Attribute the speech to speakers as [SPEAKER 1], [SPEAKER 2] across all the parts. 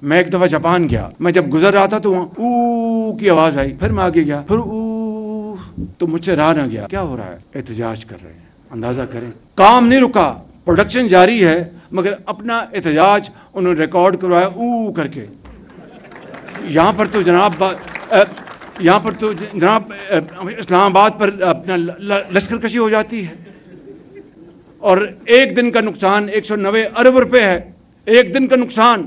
[SPEAKER 1] میں ایک دفعہ جاپان گیا، میں جب گزر رہا تھا تو وہاں او کی آواز آئی، پھر میں آگے گیا، پھر او، تو مجھ سے رہا نہ گیا، کیا ہو رہا ہے؟ احتجاج کر رہے ہیں، اندازہ کریں، کام نہیں رکا، پروڈکشن جاری ہے، مگر اپنا احتجاج انہوں نے ریکارڈ کروایا او کر کے۔ یہاں پر تو جناب اسلام آباد پر اپنا لشکر کشی ہو جاتی ہے، اور ایک دن کا نقصان 190 ارب روپے ہے، ایک دن کا نقصان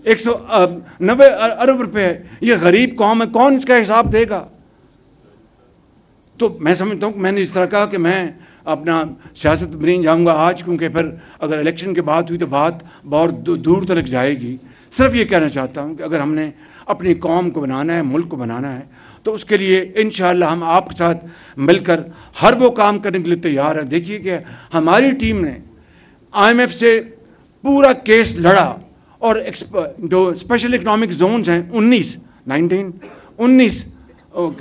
[SPEAKER 1] 190 ارب روپے ہے۔ یہ غریب قوم ہے، کون اس کا حساب دے گا؟ تو میں سمجھتا ہوں کہ میں نے اس طرح کہا کہ میں اپنا سیاست میں نہیں جاؤں گا آج، کیونکہ پھر اگر الیکشن کی بات ہوئی تو بات بہت دور تک جائے گی۔ صرف یہ کہنا چاہتا ہوں کہ اگر ہم نے اپنی قوم کو بنانا ہے، ملک کو بنانا ہے، تو اس کے لیے انشاءاللہ ہم آپ کے ساتھ مل کر ہر وہ کام کرنے کے لیے تیار ہیں۔ دیکھیے کہ ہماری ٹیم نے IMF سے پورا کیس لڑا، اور جو اسپیشل اکنامک زونز ہیں 19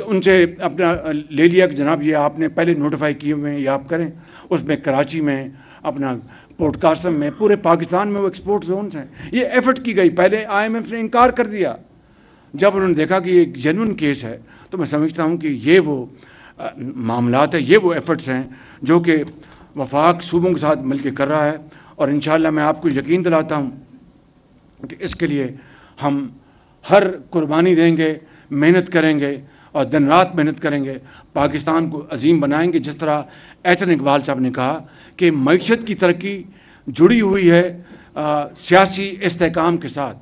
[SPEAKER 1] ان سے اپنا لے لیا کہ جناب یہ آپ نے پہلے نوٹیفائی کیے ہوئے ہیں، یہ آپ کریں۔ اس میں کراچی میں، اپنا پورٹ قاسم میں، پورے پاکستان میں وہ ایکسپورٹ زونز ہیں۔ یہ ایفرٹ کی گئی، پہلے IMF نے انکار کر دیا۔ جب انہوں نے دیکھا کہ یہ ایک جینوئن کیس ہے، تو میں سمجھتا ہوں کہ یہ وہ معاملات ہیں، یہ وہ ایفرٹس ہیں جو کہ وفاق صوبوں کے ساتھ مل کے کر رہا ہے، اور انشاءاللہ میں آپ کو یقین دلاتا ہوں کہ اس کے لیے ہم ہر قربانی دیں گے، محنت کریں گے، اور دن رات محنت کریں گے، پاکستان کو عظیم بنائیں گے۔ جس طرح احسن اقبال صاحب نے کہا کہ معیشت کی ترقی جڑی ہوئی ہے سیاسی استحکام کے ساتھ،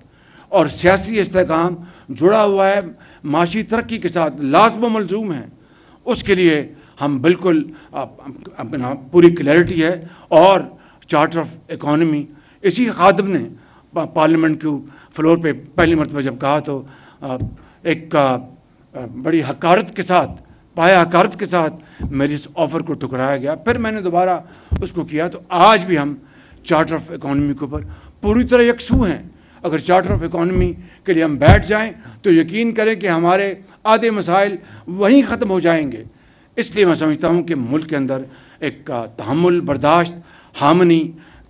[SPEAKER 1] اور سیاسی استحکام جڑا ہوا ہے معاشی ترقی کے ساتھ، لازم و ملزوم ہے۔ اس کے لیے ہم بالکل اپنا پوری کلیئرٹی ہے، اور چارٹر آف اکانومی اسی خادم نے پارلیمنٹ کے فلور پہ پہلی مرتبہ جب کہا تو ایک بڑی حقارت کے ساتھ، پایا حقارت کے ساتھ میری اس آفر کو ٹھکرایا گیا۔ پھر میں نے دوبارہ اس کو کیا، تو آج بھی ہم چارٹر آف اکانومی کے اوپر پوری طرح یکسو ہیں۔ اگر چارٹر آف اکانومی کے لیے ہم بیٹھ جائیں تو یقین کریں کہ ہمارے آدھے مسائل وہیں ختم ہو جائیں گے۔ اس لیے میں سمجھتا ہوں کہ ملک کے اندر ایک تحمل، برداشت، ہارمنی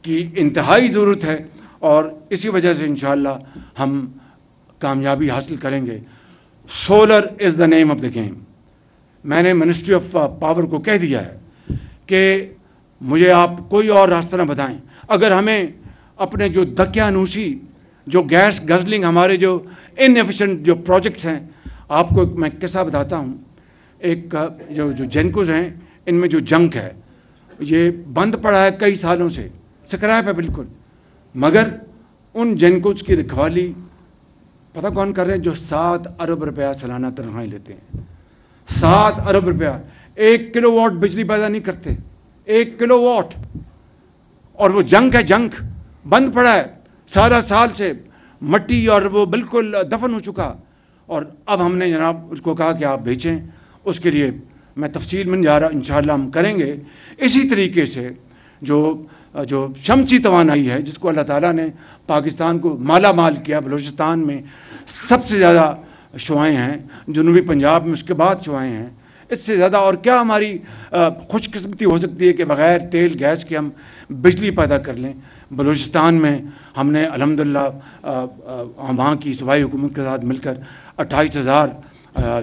[SPEAKER 1] کی انتہائی ضرورت ہے، اور اسی وجہ سے انشاءاللہ ہم کامیابی حاصل کریں گے۔ Solar is the name of the game. میں نے منسٹری آف پاور کو کہہ دیا ہے کہ مجھے آپ کوئی اور راستہ نہ بتائیں۔ اگر ہمیں اپنے جو دقیانوسی، جو گیس گزلنگ، ہمارے جو ان ایفیشنٹ جو پروجیکٹس ہیں، آپ کو میں قصہ بتاتا ہوں۔ ایک جو جینکوز ہیں، ان میں جو جنک ہے یہ بند پڑا ہے کئی سالوں سے، سکریپ ہے بالکل، مگر ان جینکوز کی رکھوالی پتہ کون کر رہے ہیں؟ جو 7 ارب روپیہ سالانہ تنخواہیں لیتے ہیں۔ 7 ارب روپیہ، 1 کلو واٹ بجلی پیدا نہیں کرتے، 1 کلو واٹ، اور وہ جنک ہے، جنک بند پڑا ہے 17 سال سے، مٹی اور وہ بالکل دفن ہو چکا۔ اور اب ہم نے جناب اس کو کہا کہ آپ بیچیں۔ اس کے لیے میں تفصیل میں جا رہا، انشاءاللہ ہم کریں گے۔ اسی طریقے سے جو شمسی توانائی ہے، جس کو اللہ تعالیٰ نے پاکستان کو مالا مال کیا، بلوچستان میں سب سے زیادہ شعائیں ہیں، جنوبی پنجاب میں اس کے بعد شعائیں ہیں۔ اس سے زیادہ اور کیا ہماری خوش قسمتی ہو سکتی ہے کہ بغیر تیل گیس کے ہم بجلی پیدا کر لیں۔ بلوچستان میں ہم نے الحمدللہ وہاں کی صوبائی حکومت کے ساتھ مل کر 28,000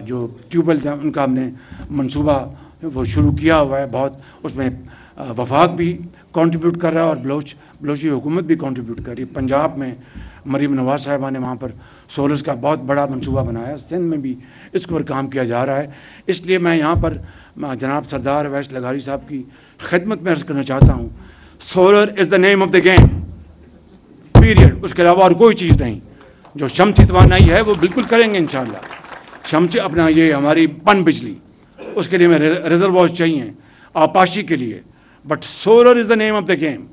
[SPEAKER 1] جو ٹیوبویلز ہیں ان کا ہم نے منصوبہ وہ شروع کیا ہوا ہے۔ بہت اس میں وفاق بھی کنٹریبیوٹ کر رہا ہے، اور بلوچی حکومت بھی کنٹریبیوٹ کر رہی ہے۔ پنجاب میں مریم نواز صاحبہ نے وہاں پر سولرز کا بہت بڑا منصوبہ بنایا ہے، سندھ میں بھی اس کے اوپر کام کیا جا رہا ہے۔ اس لیے میں یہاں پر جناب سردار اویس لغاری صاحب کی خدمت میں عرض کرنا چاہتا ہوں، solar is the name of the game, period. اس کے علاوہ اور کوئی چیز نہیں۔ جو شمسی توانائی ہے وہ بالکل کریں گے انشاءاللہ۔ شمسی اپنا یہ ہماری پن بجلی، اس کے لیے ہمیں ریزروائرز چاہیے آپاشی کے لیے، but solar is the name of the game.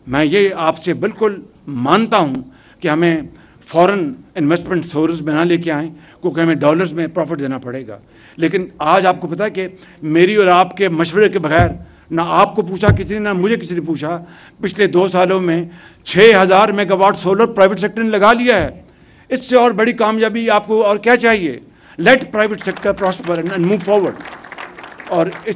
[SPEAKER 1] میں یہ آپ سے بالکل مانتا ہوں کہ ہمیں فورن انویسٹمنٹ سورس میں نہ لے کے آئیں، کیونکہ ہمیں ڈالرز میں پروفٹ دینا پڑے گا۔ لیکن آج آپ کو پتہ ہے کہ میری اور آپ کے مشورے کے بغیر، نہ آپ کو پوچھا کسی نے، نہ مجھے کسی نے پوچھا، پچھلے 2 سالوں میں 6,000 mega what solar private sector نے لگا لیا ہے۔ اس سے اور بڑی کامیابی آپ کو اور کیا چاہیے؟ Let private sector prosper and move forward. اور